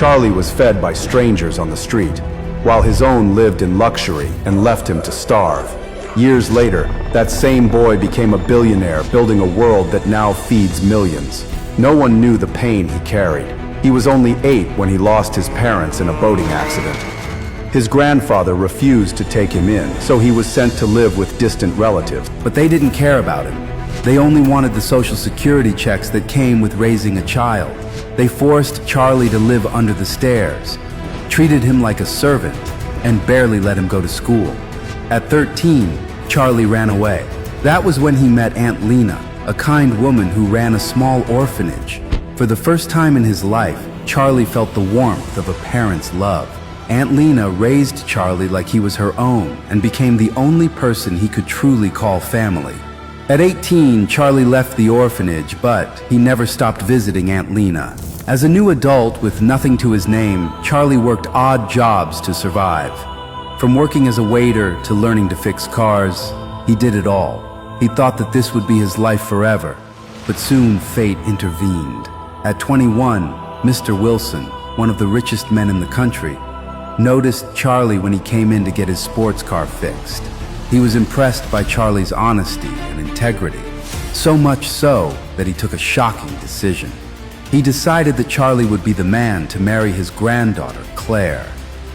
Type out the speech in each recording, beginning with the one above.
Charlie was fed by strangers on the street, while his own lived in luxury and left him to starve. Years later, that same boy became a billionaire, building a world that now feeds millions. No one knew the pain he carried. He was only 8 when he lost his parents in a boating accident. His grandfather refused to take him in, so he was sent to live with distant relatives. But they didn't care about him. They only wanted the Social Security checks that came with raising a child. They forced Charlie to live under the stairs, treated him like a servant, and barely let him go to school. At 13, Charlie ran away. That was when he met Aunt Lena, a kind woman who ran a small orphanage. For the first time in his life, Charlie felt the warmth of a parent's love. Aunt Lena raised Charlie like he was her own and became the only person he could truly call family. At 18, Charlie left the orphanage, but he never stopped visiting Aunt Lena. As a new adult with nothing to his name, Charlie worked odd jobs to survive. From working as a waiter to learning to fix cars, he did it all. He thought that this would be his life forever, but soon fate intervened. At 21, Mr. Wilson, one of the richest men in the country, noticed Charlie when he came in to get his sports car fixed. He was impressed by Charlie's honesty and integrity, so much so that he took a shocking decision. He decided that Charlie would be the man to marry his granddaughter, Claire.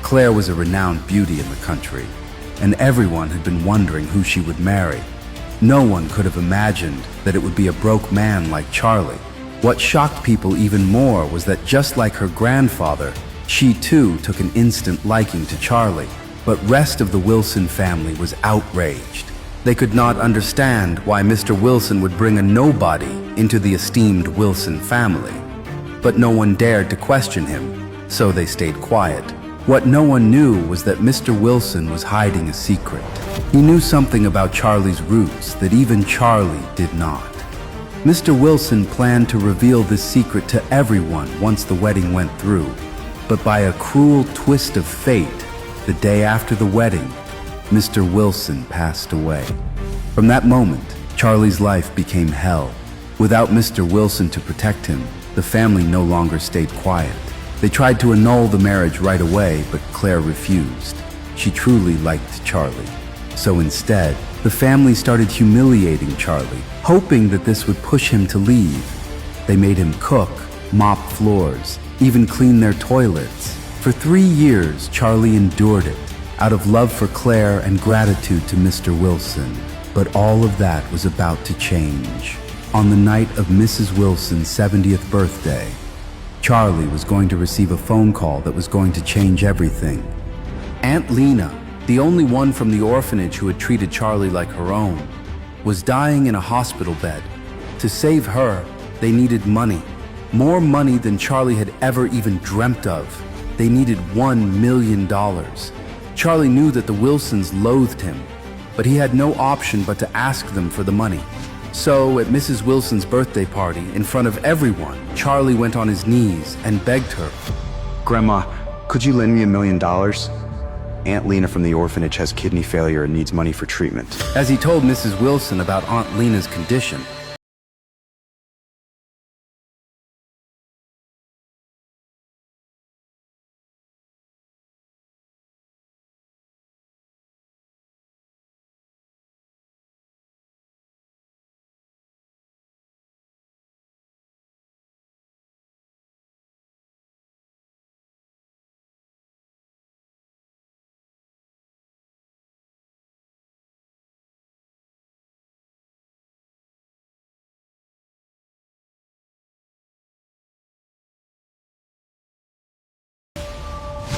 Claire was a renowned beauty in the country, and everyone had been wondering who she would marry. No one could have imagined that it would be a broke man like Charlie. What shocked people even more was that just like her grandfather, she too took an instant liking to Charlie. But rest of the Wilson family was outraged. They could not understand why Mr. Wilson would bring a nobody into the esteemed Wilson family. But no one dared to question him, so they stayed quiet. What no one knew was that Mr. Wilson was hiding a secret. He knew something about Charlie's roots that even Charlie did not. Mr. Wilson planned to reveal this secret to everyone once the wedding went through. But by a cruel twist of fate, the day after the wedding, Mr. Wilson passed away. From that moment, Charlie's life became hell. Without Mr. Wilson to protect him, the family no longer stayed quiet. They tried to annul the marriage right away, but Claire refused. She truly liked Charlie. So instead, the family started humiliating Charlie, hoping that this would push him to leave. They made him cook, mop floors, even clean their toilets. For 3 years, Charlie endured it, out of love for Claire and gratitude to Mr. Wilson. But all of that was about to change. On the night of Mrs. Wilson's 70th birthday, Charlie was going to receive a phone call that was going to change everything. Aunt Lena, the only one from the orphanage who had treated Charlie like her own, was dying in a hospital bed. To save her, they needed money. More money than Charlie had ever even dreamt of. They needed $1 million. Charlie knew that the Wilsons loathed him, but he had no option but to ask them for the money. So, at Mrs. Wilson's birthday party, in front of everyone, Charlie went on his knees and begged her. Grandma, could you lend me $1 million? Aunt Lena from the orphanage has kidney failure and needs money for treatment. As he told Mrs. Wilson about Aunt Lena's condition,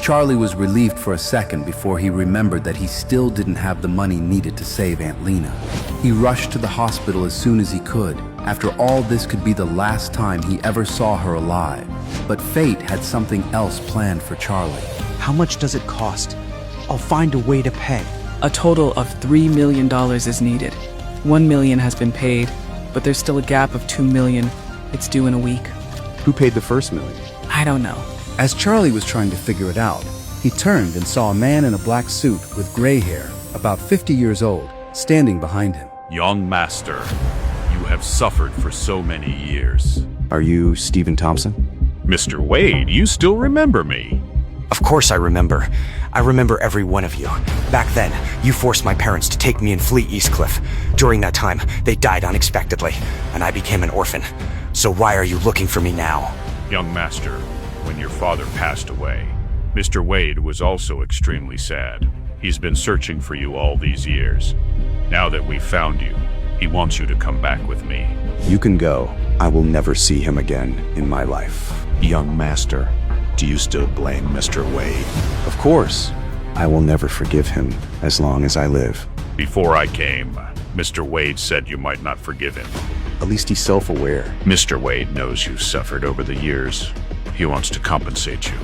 Charlie was relieved for a second before he remembered that he still didn't have the money needed to save Aunt Lena. He rushed to the hospital as soon as he could. After all, this could be the last time he ever saw her alive. But fate had something else planned for Charlie. How much does it cost? I'll find a way to pay. A total of $3 million is needed. $1 million has been paid, but there's still a gap of $2 million. It's due in a week. Who paid the first $1 million? I don't know. As Charlie was trying to figure it out, he turned and saw a man in a black suit with gray hair, about 50 years old, standing behind him. Young master, you have suffered for so many years. Are you Stephen Thompson? Mr. Wade, you still remember me? Of course I remember. I remember every one of you. Back then, you forced my parents to take me and flee Eastcliff. During that time, they died unexpectedly, and I became an orphan. So why are you looking for me now? Young master, when your father passed away, Mr. Wade was also extremely sad. He's been searching for you all these years. Now that we've found you, he wants you to come back with me. You can go. I will never see him again in my life. Young master, do you still blame Mr. Wade? Of course. I will never forgive him as long as I live. Before I came, Mr. Wade said you might not forgive him. At least he's self-aware. Mr. Wade knows you suffered over the years. He wants to compensate you.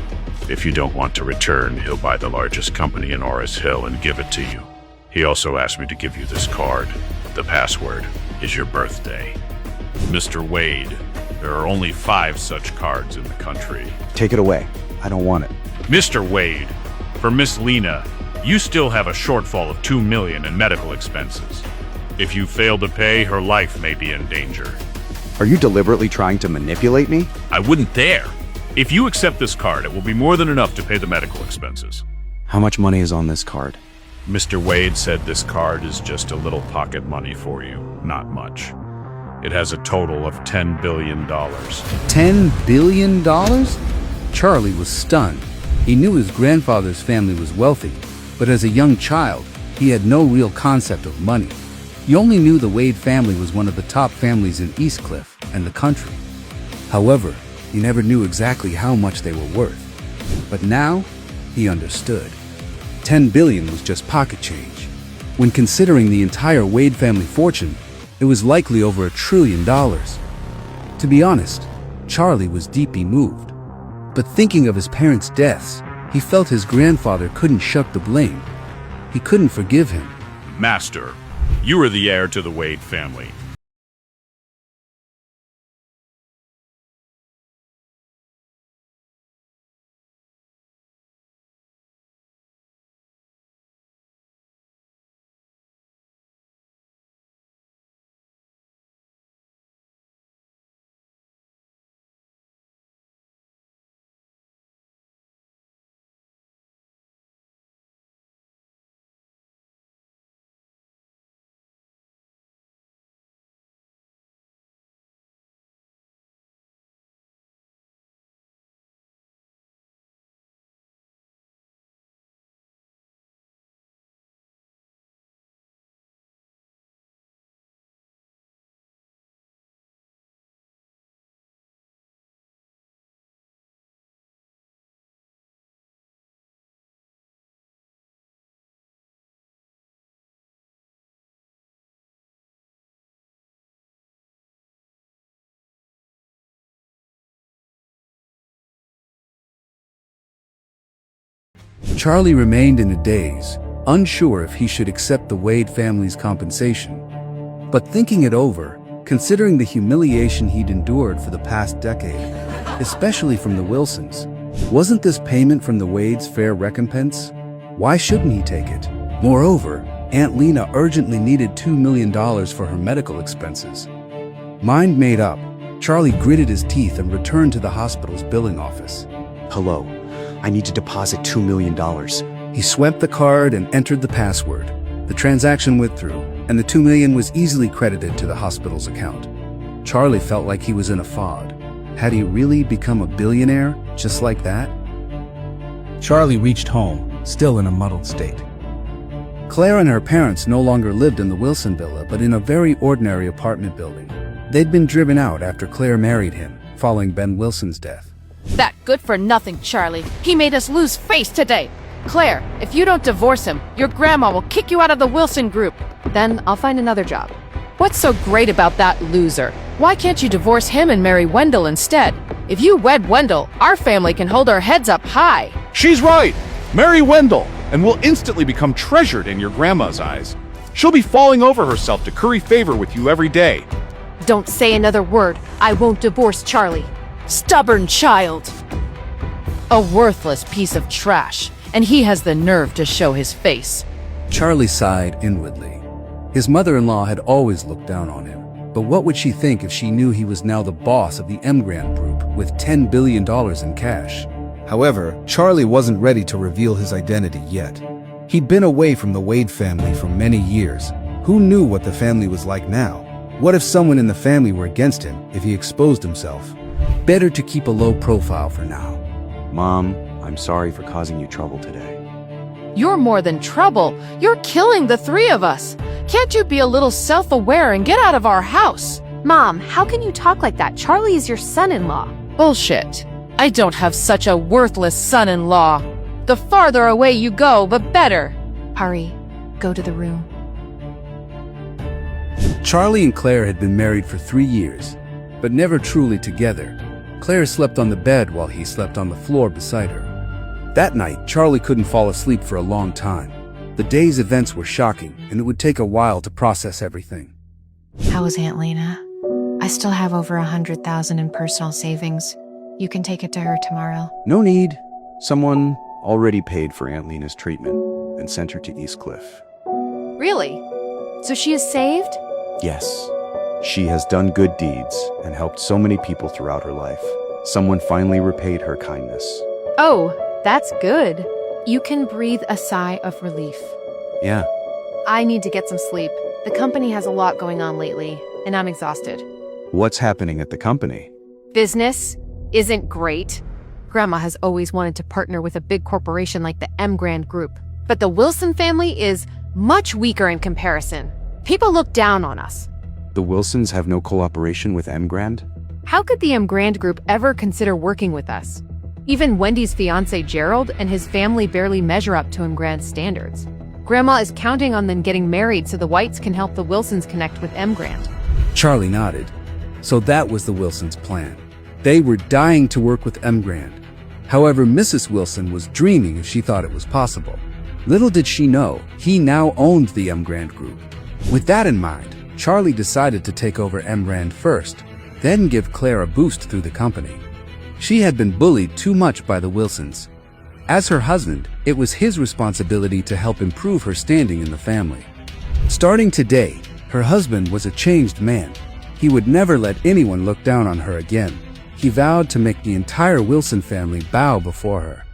If you don't want to return, he'll buy the largest company in Oris Hill and give it to you. He also asked me to give you this card. The password is your birthday. Mr. Wade, there are only 5 such cards in the country. Take it away. I don't want it. Mr. Wade, for Miss Lena, you still have a shortfall of $2 million in medical expenses. If you fail to pay, her life may be in danger. Are you deliberately trying to manipulate me? I wouldn't dare. If you accept this card, it will be more than enough to pay the medical expenses. How much money is on this card? Mr. Wade said this card is just a little pocket money for you, not much. It has a total of $10 billion. $10 billion? Charlie was stunned. He knew his grandfather's family was wealthy, but as a young child, he had no real concept of money. He only knew the Wade family was one of the top families in Eastcliff and the country. However, he never knew exactly how much they were worth. But now, he understood. 10 billion was just pocket change. When considering the entire Wade family fortune, it was likely over $1 trillion. To be honest, Charlie was deeply moved. But thinking of his parents' deaths, he felt his grandfather couldn't shuck the blame. He couldn't forgive him. Master, you are the heir to the Wade family. Charlie remained in a daze, unsure if he should accept the Wade family's compensation. But thinking it over, considering the humiliation he'd endured for the past decade, especially from the Wilsons, wasn't this payment from the Wades fair recompense? Why shouldn't he take it? Moreover, Aunt Lena urgently needed $2 million for her medical expenses. Mind made up, Charlie gritted his teeth and returned to the hospital's billing office. Hello. I need to deposit $2 million. He swept the card and entered the password. The transaction went through, and the $2 million was easily credited to the hospital's account. Charlie felt like he was in a fog. Had he really become a billionaire, just like that? Charlie reached home, still in a muddled state. Claire and her parents no longer lived in the Wilson villa, but in a very ordinary apartment building. They'd been driven out after Claire married him, following Ben Wilson's death. That good-for-nothing Charlie. He made us lose face today. Claire, if you don't divorce him, your grandma will kick you out of the Wilson group. Then I'll find another job. What's so great about that loser? Why can't you divorce him and marry Wendell instead? If you wed Wendell, our family can hold our heads up high. She's right! Marry Wendell, and we'll instantly become treasured in your grandma's eyes. She'll be falling over herself to curry favor with you every day. Don't say another word. I won't divorce Charlie. Stubborn child. A worthless piece of trash, and he has the nerve to show his face. Charlie sighed inwardly. His mother-in-law had always looked down on him, But what would she think if she knew he was now the boss of the Emgrand Group with $10 billion in cash? However, Charlie wasn't ready to reveal his identity yet. He'd been away from the Wade family for many years. Who knew what the family was like now? What if someone in the family were against him if he exposed himself? Better to keep a low profile for now. Mom, I'm sorry for causing you trouble today. You're more than trouble. You're killing the three of us. Can't you be a little self-aware and get out of our house? Mom, how can you talk like that? Charlie is your son-in-law. Bullshit. I don't have such a worthless son-in-law. The farther away you go, the better. Hurry, go to the room. Charlie and Claire had been married for 3 years, but never truly together. Claire slept on the bed while he slept on the floor beside her. That night, Charlie couldn't fall asleep for a long time. The day's events were shocking, and it would take a while to process everything. How is Aunt Lena? I still have over $100,000 in personal savings. You can take it to her tomorrow. No need. Someone already paid for Aunt Lena's treatment and sent her to Eastcliff. Really? So she is saved? Yes. She has done good deeds and helped so many people throughout her life. Someone finally repaid her kindness. Oh, that's good. You can breathe a sigh of relief. Yeah. I need to get some sleep. The company has a lot going on lately, and I'm exhausted. What's happening at the company? Business isn't great. Grandma has always wanted to partner with a big corporation like the Emgrand Group, but the Wilson family is much weaker in comparison. People look down on us. The Wilsons have no cooperation with Emgrand? How could the Emgrand Group ever consider working with us? Even Wendy's fiancé Gerald and his family barely measure up to Emgrand's standards. Grandma is counting on them getting married so the Whites can help the Wilsons connect with Emgrand. Charlie nodded. So that was the Wilsons' plan. They were dying to work with Emgrand. However, Mrs. Wilson was dreaming if she thought it was possible. Little did she know, he now owned the Emgrand Group. With that in mind, Charlie decided to take over Emgrand first, then give Claire a boost through the company. She had been bullied too much by the Wilsons. As her husband, it was his responsibility to help improve her standing in the family. Starting today, her husband was a changed man. He would never let anyone look down on her again. He vowed to make the entire Wilson family bow before her.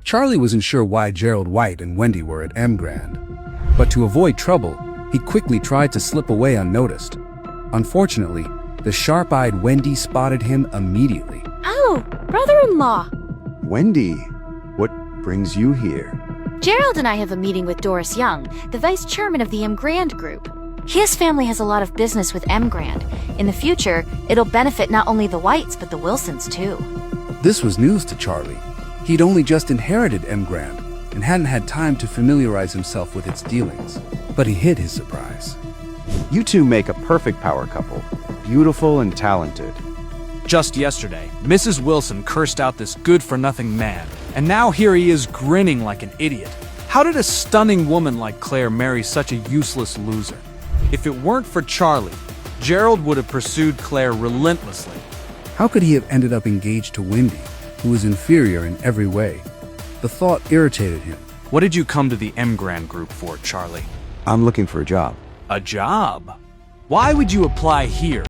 Charlie wasn't sure why Gerald White and Wendy were at Emgrand, but to avoid trouble, he quickly tried to slip away unnoticed. Unfortunately, the sharp-eyed Wendy spotted him immediately. Oh, brother-in-law. Wendy, what brings you here? Gerald and I have a meeting with Doris Young, the vice chairman of the Emgrand Group. His family has a lot of business with Emgrand. In the future, it'll benefit not only the Whites, but the Wilsons too. This was news to Charlie. He'd only just inherited Emgrand and hadn't had time to familiarize himself with its dealings. But he hid his surprise. You two make a perfect power couple. Beautiful and talented. Just yesterday, Mrs. Wilson cursed out this good-for-nothing man, and now here he is grinning like an idiot. How did a stunning woman like Claire marry such a useless loser? If it weren't for Charlie, Gerald would have pursued Claire relentlessly. How could he have ended up engaged to Wendy, who was inferior in every way? The thought irritated him. What did you come to the Emgrand Group for, Charlie? I'm looking for a job. A job? Why would you apply here?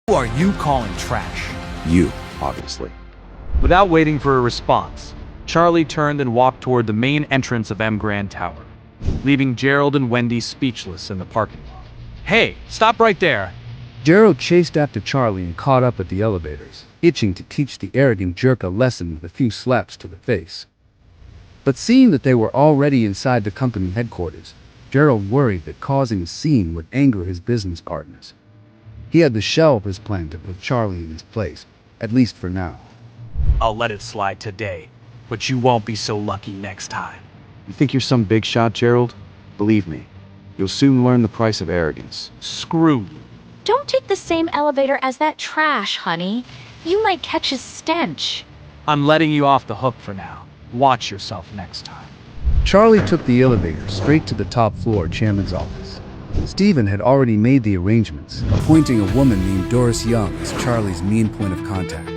Who are you calling trash? You, obviously. Without waiting for a response, Charlie turned and walked toward the main entrance of Emgrand Tower, leaving Gerald and Wendy speechless in the parking lot. Hey, stop right there! Gerald chased after Charlie and caught up at the elevators, itching to teach the arrogant jerk a lesson with a few slaps to the face. But seeing that they were already inside the company headquarters, Gerald worried that causing a scene would anger his business partners. He had to shelve his plan to put Charlie in his place, at least for now. I'll let it slide today, but you won't be so lucky next time. You think you're some big shot, Gerald? Believe me, you'll soon learn the price of arrogance. Screw you. Don't take the same elevator as that trash, honey. You might catch his stench. I'm letting you off the hook for now. Watch yourself next time. Charlie took the elevator straight to the top floor chairman's office. Stephen had already made the arrangements, appointing a woman named Doris Young as Charlie's main point of contact.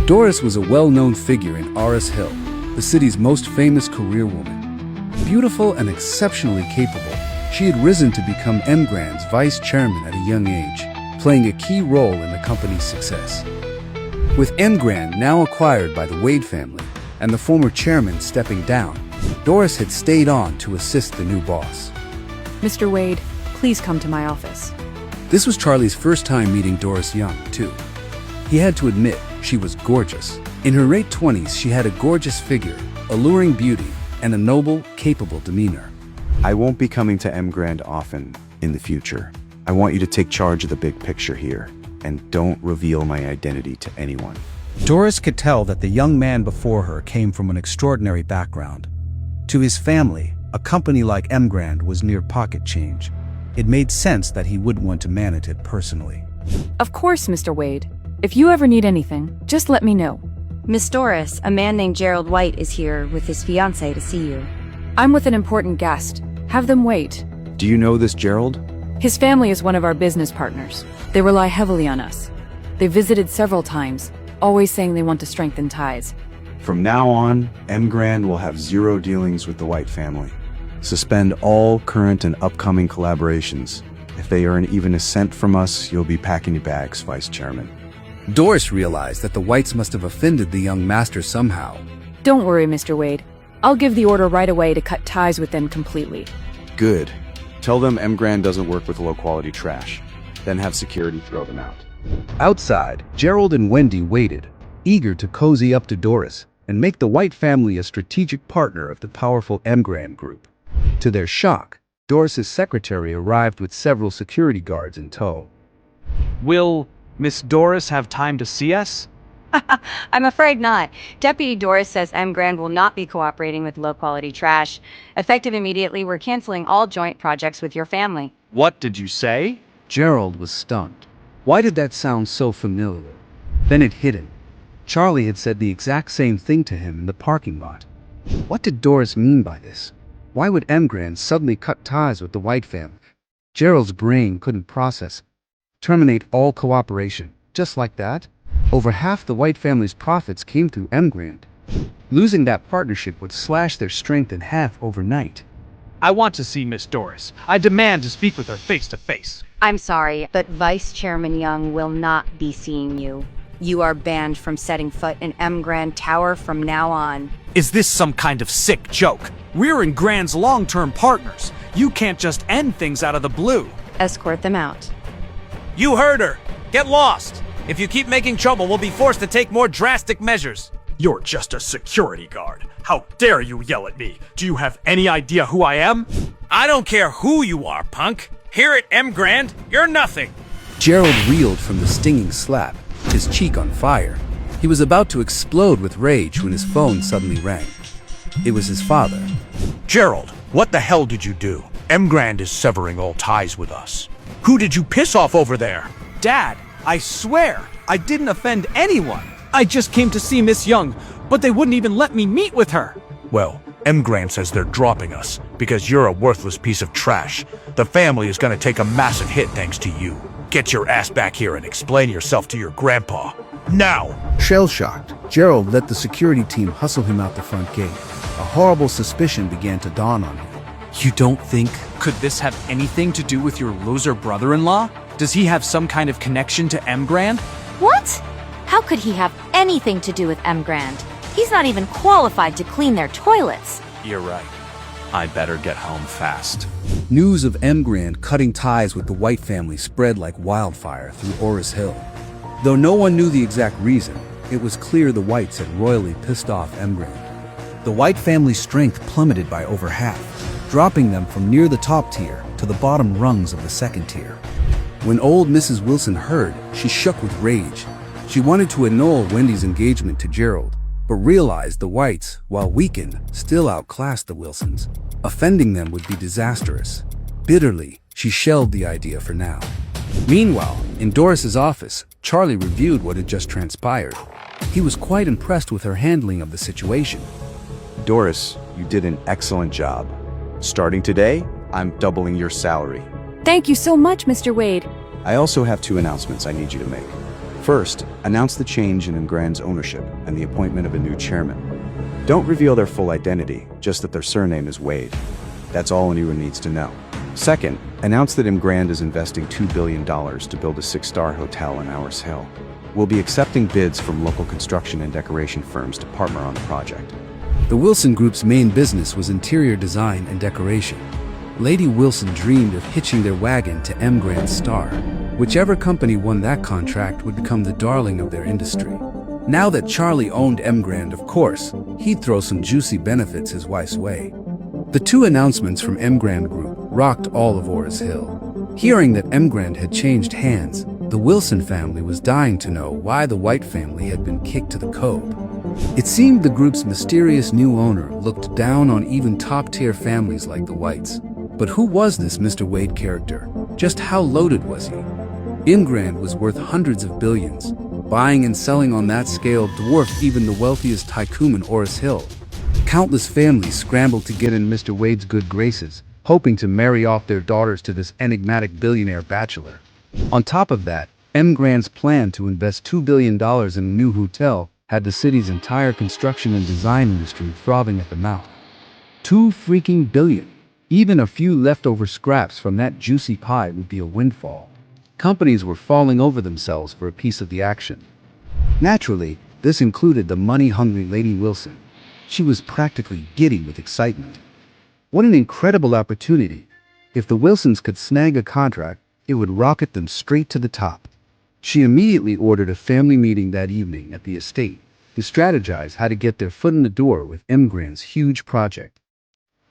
Doris was a well-known figure in Orphan Hill, the city's most famous career woman. Beautiful and exceptionally capable, she had risen to become Emgrand's vice chairman at a young age, playing a key role in the company's success. With Emgrand now acquired by the Wade family and the former chairman stepping down, Doris had stayed on to assist the new boss. Mr. Wade, please come to my office. This was Charlie's first time meeting Doris Young, too. He had to admit she was gorgeous. In her late 20s, she had a gorgeous figure, alluring beauty, and a noble, capable demeanor. I won't be coming to Emgrand often in the future. I want you to take charge of the big picture here, and don't reveal my identity to anyone. Doris could tell that the young man before her came from an extraordinary background. To his family, a company like Emgrand was near pocket change. It made sense that he would want to manage it personally. Of course, Mr. Wade. If you ever need anything, just let me know. Miss Doris, a man named Gerald White is here with his fiancée to see you. I'm with an important guest. Have them wait. Do you know this Gerald? His family is one of our business partners. They rely heavily on us. They visited several times, always saying they want to strengthen ties. From now on, Emgrand will have zero dealings with the White family. Suspend all current and upcoming collaborations. If they earn even a cent from us, you'll be packing your bags, Vice Chairman. Doris realized that the Whites must have offended the young master somehow. Don't worry, Mr. Wade. I'll give the order right away to cut ties with them completely. Good. Tell them Emgrand doesn't work with low-quality trash. Then have security throw them out. Outside, Gerald and Wendy waited, eager to cozy up to Doris and make the White family a strategic partner of the powerful Emgrand group. To their shock, Doris's secretary arrived with several security guards in tow. Will Miss Doris have time to see us? I'm afraid not. Deputy Doris says Emgrand will not be cooperating with low-quality trash. Effective immediately, we're canceling all joint projects with your family. What did you say? Gerald was stunned. Why did that sound so familiar? Then it hit him. Charlie had said the exact same thing to him in the parking lot. What did Doris mean by this? Why would Emgrand suddenly cut ties with the White family? Gerald's brain couldn't process. Terminate all cooperation, just like that? Over half the White family's profits came through Emgrand. Losing that partnership would slash their strength in half overnight. I want to see Miss Doris. I demand to speak with her face to face. I'm sorry, but Vice Chairman Young will not be seeing you. You are banned from setting foot in Emgrand Tower from now on. Is this some kind of sick joke? We're in Grand's long-term partners. You can't just end things out of the blue. Escort them out. You heard her. Get lost. If you keep making trouble, we'll be forced to take more drastic measures. You're just a security guard. How dare you yell at me? Do you have any idea who I am? I don't care who you are, punk. Here at Emgrand, you're nothing. Gerald reeled from the stinging slap, his cheek on fire. He was about to explode with rage when his phone suddenly rang. It was his father. Gerald, what the hell did you do? Emgrand is severing all ties with us. Who did you piss off over there? Dad, I swear, I didn't offend anyone. I just came to see Miss Young, but they wouldn't even let me meet with her. Well, Emgrand says they're dropping us because you're a worthless piece of trash. The family is going to take a massive hit thanks to you. Get your ass back here and explain yourself to your grandpa. Now! Shell-shocked, Gerald let the security team hustle him out the front gate. A horrible suspicion began to dawn on him. You don't think? Could this have anything to do with your loser brother-in-law? Does he have some kind of connection to Emgrand? What? How could he have anything to do with Emgrand? He's not even qualified to clean their toilets. You're right. I better get home fast. News of Emgrand cutting ties with the White family spread like wildfire through Orphan Hill. Though no one knew the exact reason, it was clear the Whites had royally pissed off Emgrand. The White family's strength plummeted by over half. dropping them from near the top tier to the bottom rungs of the second tier. When old Mrs. Wilson heard, she shook with rage. She wanted to annul Wendy's engagement to Gerald, but realized the Whites, while weakened, still outclassed the Wilsons. Offending them would be disastrous. Bitterly, she shelved the idea for now. Meanwhile, in Doris's office, Charlie reviewed what had just transpired. He was quite impressed with her handling of the situation. Doris, you did an excellent job. Starting today, I'm doubling your salary. Thank you so much, Mr. Wade. I also have 2 announcements I need you to make. First, announce the change in Emgrand's ownership and the appointment of a new chairman. Don't reveal their full identity, just that their surname is Wade. That's all anyone needs to know. Second, announce that Emgrand is investing $2 billion to build a 6-star hotel in Owers Hill. We'll be accepting bids from local construction and decoration firms to partner on the project. The Wilson Group's main business was interior design and decoration. Lady Wilson dreamed of hitching their wagon to Emgrand's star. Whichever company won that contract would become the darling of their industry. Now that Charlie owned Emgrand, of course, he'd throw some juicy benefits his wife's way. The 2 announcements from Emgrand Group rocked all of Owers Hill. Hearing that Emgrand had changed hands, the Wilson family was dying to know why the White family had been kicked to the curb. It seemed the group's mysterious new owner looked down on even top-tier families like the Whites. But who was this Mr. Wade character? Just how loaded was he? Emgrand was worth hundreds of billions. Buying and selling on that scale dwarfed even the wealthiest tycoon in Owers Hill. Countless families scrambled to get in Mr. Wade's good graces, hoping to marry off their daughters to this enigmatic billionaire bachelor. On top of that, Emgrand's plan to invest $2 billion in a new hotel had the city's entire construction and design industry frothing at the mouth. $2 freaking billion. Even a few leftover scraps from that juicy pie would be a windfall. Companies were falling over themselves for a piece of the action. Naturally, this included the money-hungry Lady Wilson. She was practically giddy with excitement. What an incredible opportunity. If the Wilsons could snag a contract, it would rocket them straight to the top. She immediately ordered a family meeting that evening at the estate to strategize how to get their foot in the door with Emgrand's huge project.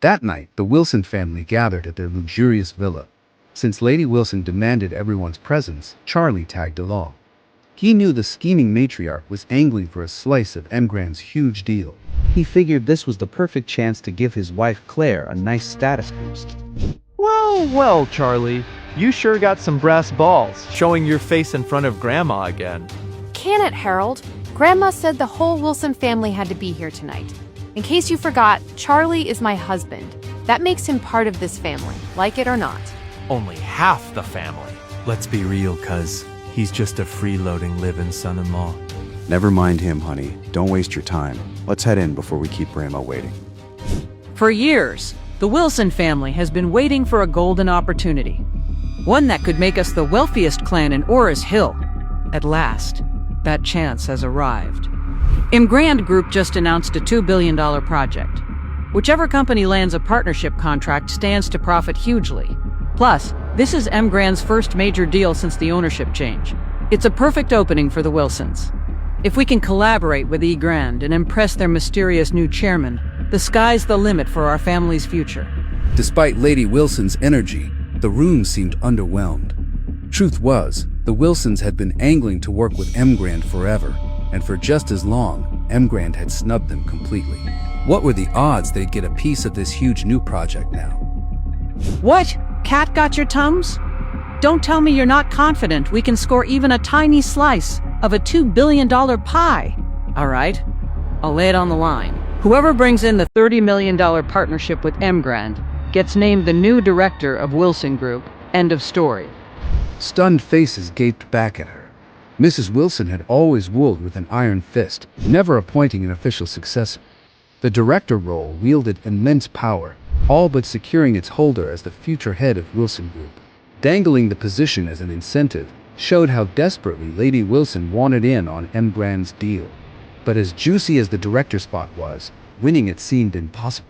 That night, the Wilson family gathered at their luxurious villa. Since Lady Wilson demanded everyone's presence, Charlie tagged along. He knew the scheming matriarch was angling for a slice of Emgrand's huge deal. He figured this was the perfect chance to give his wife Claire a nice status boost. Well, well, Charlie. You sure got some brass balls, showing your face in front of Grandma again. Can it, Harold? Grandma said the whole Wilson family had to be here tonight. In case you forgot, Charlie is my husband. That makes him part of this family, like it or not. Only half the family. Let's be real, cuz. He's just a freeloading live-in son-in-law. Never mind him, honey. Don't waste your time. Let's head in before we keep Grandma waiting. For years, the Wilson family has been waiting for a golden opportunity. One that could make us the wealthiest clan in Owers Hill. At last, that chance has arrived. Emgrand Group just announced a $2 billion project. Whichever company lands a partnership contract stands to profit hugely. Plus, this is Emgrand's first major deal since the ownership change. It's a perfect opening for the Wilsons. If we can collaborate with Emgrand and impress their mysterious new chairman, the sky's the limit for our family's future. Despite Lady Wilson's energy, the room seemed underwhelmed. Truth was, the Wilsons had been angling to work with Emgrand forever, and for just as long, Emgrand had snubbed them completely. What were the odds they'd get a piece of this huge new project now? What? Cat got your Tums? Don't tell me you're not confident we can score even a tiny slice of a $2 billion pie. All right, I'll lay it on the line. Whoever brings in the $30 million partnership with Emgrand gets named the new director of Wilson Group. End of story. Stunned faces gaped back at her. Mrs. Wilson had always ruled with an iron fist, never appointing an official successor. The director role wielded immense power, all but securing its holder as the future head of Wilson Group. Dangling the position as an incentive showed how desperately Lady Wilson wanted in on Emgrand's deal. But as juicy as the director spot was, winning it seemed impossible.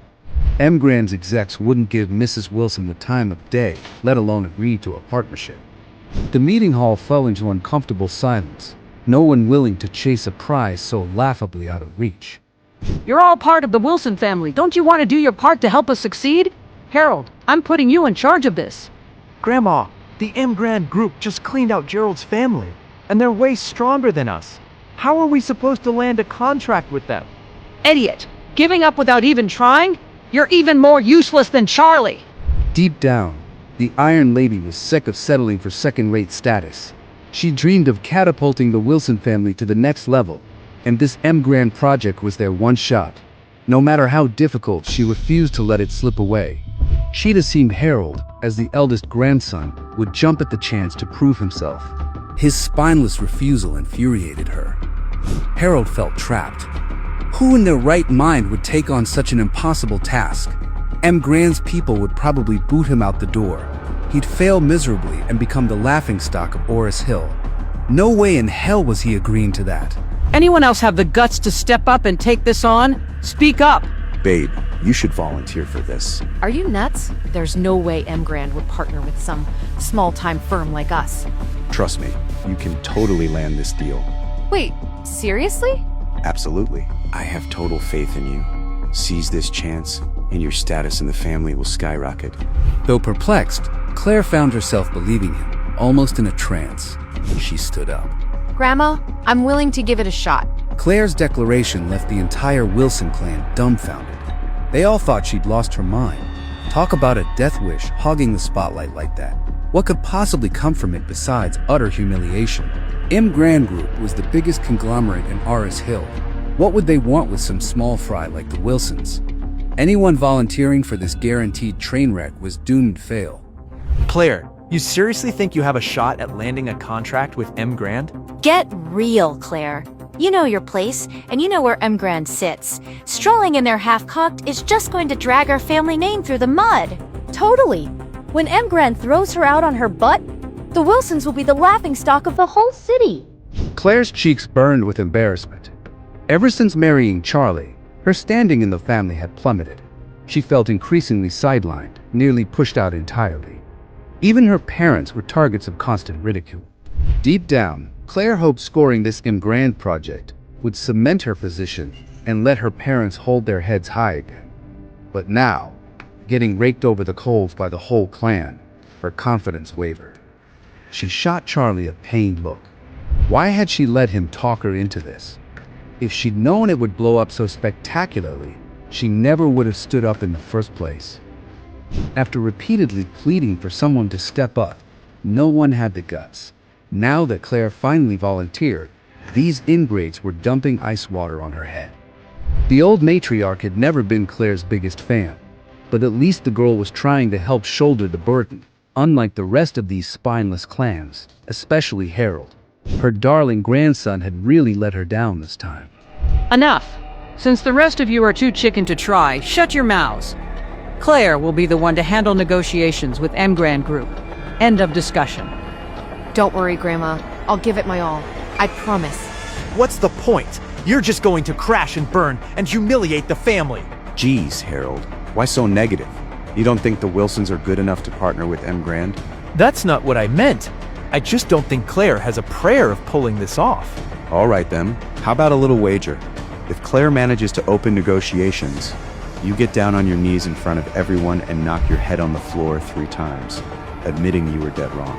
Emgrand's execs wouldn't give Mrs. Wilson the time of day, let alone agree to a partnership. The meeting hall fell into uncomfortable silence, no one willing to chase a prize so laughably out of reach. You're all part of the Wilson family. Don't you want to do your part to help us succeed? Harold, I'm putting you in charge of this. Grandma, the Grand group just cleaned out Gerald's family, and they're way stronger than us. How are we supposed to land a contract with them? Idiot! Giving up without even trying? You're even more useless than Charlie! Deep down, the Iron Lady was sick of settling for second-rate status. She dreamed of catapulting the Wilson family to the next level, and this Grand project was their one shot. No matter how difficult, she refused to let it slip away. She'd assumed Harold, as the eldest grandson, would jump at the chance to prove himself. His spineless refusal infuriated her. Harold felt trapped. Who in their right mind would take on such an impossible task? Grand's people would probably boot him out the door. He'd fail miserably and become the laughingstock of Oris Hill. No way in hell was he agreeing to that. Anyone else have the guts to step up and take this on? Speak up! Babe, you should volunteer for this. Are you nuts? There's no way Grand would partner with some small-time firm like us. Trust me, you can totally land this deal. Wait, seriously? Absolutely. I have total faith in you. Seize this chance, and your status in the family will skyrocket. Though perplexed, Claire found herself believing him, almost in a trance. She stood up. Grandma, I'm willing to give it a shot. Claire's declaration left the entire Wilson clan dumbfounded. They all thought she'd lost her mind. Talk about a death wish hogging the spotlight like that. What could possibly come from it besides utter humiliation? Grand Group was the biggest conglomerate in Oris Hill. What would they want with some small fry like the Wilsons? Anyone volunteering for this guaranteed train wreck was doomed to fail. Claire, you seriously think you have a shot at landing a contract with Grand? Get real, Claire. You know your place, and you know where Grand sits. Strolling in there half-cocked is just going to drag our family name through the mud. Totally. When Grand throws her out on her butt, the Wilsons will be the laughingstock of the whole city. Claire's cheeks burned with embarrassment. Ever since marrying Charlie, her standing in the family had plummeted. She felt increasingly sidelined, nearly pushed out entirely. Even her parents were targets of constant ridicule. Deep down, Claire hoped scoring this Grand project would cement her position and let her parents hold their heads high again. But now, getting raked over the coals by the whole clan, her confidence wavered. She shot Charlie a pained look. Why had she let him talk her into this? If she'd known it would blow up so spectacularly, she never would have stood up in the first place. After repeatedly pleading for someone to step up, no one had the guts. Now that Claire finally volunteered, these ingrates were dumping ice water on her head. The old matriarch had never been Claire's biggest fan, but at least the girl was trying to help shoulder the burden, unlike the rest of these spineless clans, especially Harold. Her darling grandson had really let her down this time. Enough! Since the rest of you are too chicken to try, shut your mouths. Claire will be the one to handle negotiations with Grand Group. End of discussion. Don't worry, Grandma. I'll give it my all. I promise. What's the point? You're just going to crash and burn and humiliate the family. Geez, Harold, why so negative? You don't think the Wilsons are good enough to partner with Grand? That's not what I meant. I just don't think Claire has a prayer of pulling this off. All right then, how about a little wager? If Claire manages to open negotiations, you get down on your knees in front of everyone and knock your head on the floor 3 times, admitting you were dead wrong.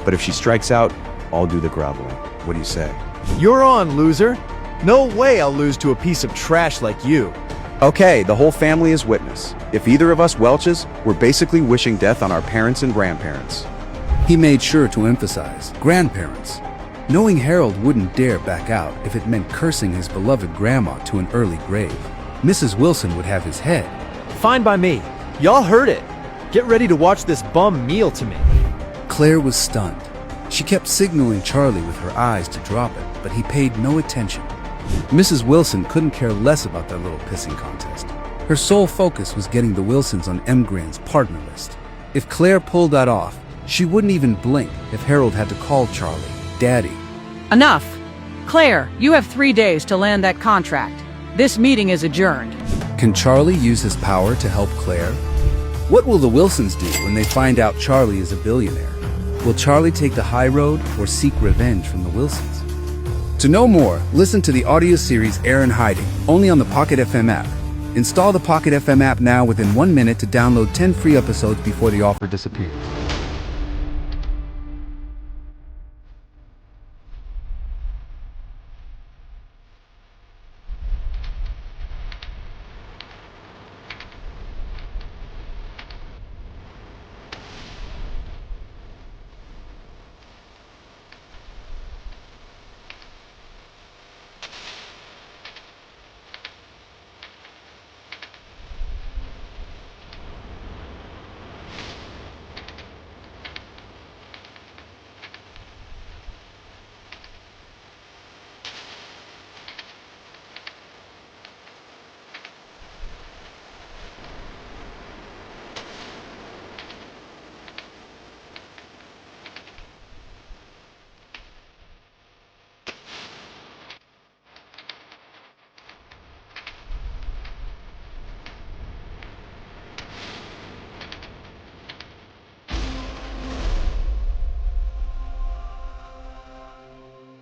But if she strikes out, I'll do the groveling. What do you say? You're on, loser. No way I'll lose to a piece of trash like you. Okay, the whole family is witness. If either of us welches, we're basically wishing death on our parents and grandparents. He made sure to emphasize grandparents, knowing Harold wouldn't dare back out if it meant cursing his beloved grandma to an early grave. Mrs. Wilson would have his head. Fine by me. Y'all heard it. Get ready to watch this bum kneel to me. Claire was stunned. She kept signaling Charlie with her eyes to drop it, but he paid no attention. Mrs. Wilson couldn't care less about that little pissing contest. Her sole focus was getting the Wilsons on Grand's partner list. If Claire pulled that off, she wouldn't even blink if Harold had to call Charlie Daddy. Enough! Claire, you have 3 days to land that contract. This meeting is adjourned. Can Charlie use his power to help Claire? What will the Wilsons do when they find out Charlie is a billionaire? Will Charlie take the high road or seek revenge from the Wilsons? To know more, listen to the audio series Heir in Hiding, only on the Pocket FM app. Install the Pocket FM app now within 1 minute to download 10 free episodes before the offer disappears.